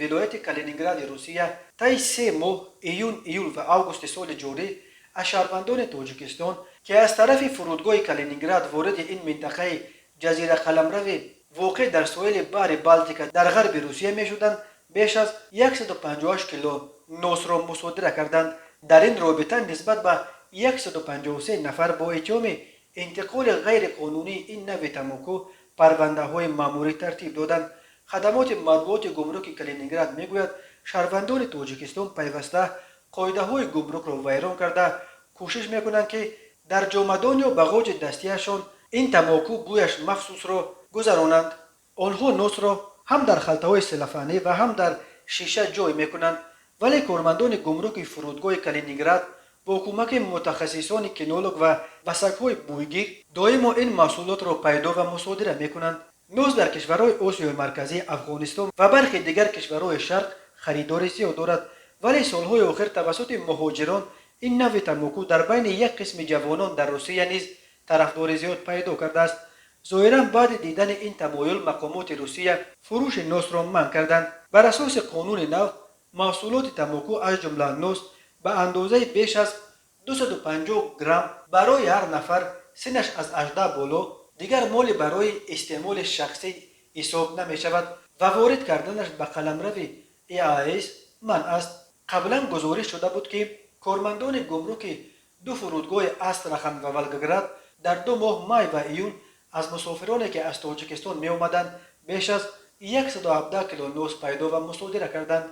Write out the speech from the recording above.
ولایت کالینینگراد روسیه طی 3 ماه ایول و آگوست سال جاری از شهروندان تاجیکستان که از طرف فرودگاه کالینینگراد وارد این منطقه جزیره قلمرو واقع در ساحل بحر بالتیک در غرب روسیه می شدند بیش از 158 کیلو نوس را مصادره کردند. در این رابطه نسبت به 153 نفر با اتهام انتقال غیر قانونی این نوع تنباکو پرونده های ماموری ترتیب دادند. خدمات مطبوعات گمرک کالینینگراد میگوید شهروندان تاجیکستان پیوسته قاعده های گمرک را ویران کرده کوشش میکنند که در جامدان یا بغاج دستیشان این تنباکو بویش مخصوص را گذرانند. آنها نوس را هم در خلطه های سلفانی و هم در شیشه جای میکنند، ولی کارمندان گمرک فرودگاه کالینینگراد با کمک متخصصان کینولوگ و وسک‌های بویگیر دائما این محصولات را پیدا و مصادره میکنند. نوز در کشورهای آسیای مرکزی، افغانستان و برخی دیگر کشورهای شرق خریدار زیاد دارد، ولی سالهای آخر توسط مهاجران این نوع تنباکو در بین یک قسم جوانان در روسیه نیز طرفدار زیاد پیدا کرده است. ظاهرا بعد دیدن این تمایل مقامات روسیه فروش نوس را منع کردند. بر اساس قانون نو محصولات تنباکو از جمله نوس به اندازه بیش از 250 گرم برای هر نفر سنش از 18 بالا دیگر مال برای استعمال شخصی حساب نمی شود و وارد کردنش به قلمرو EAS منع است. قبلا گزارش شده بود که کارمندان گمرک دو فرودگاه استرخان و ولگراد در 2 ماه می و ایون از مسافرانی که از تاجیکستان می آمدند بیش از 117 کیلو نوس پیدا و مصادره کردند.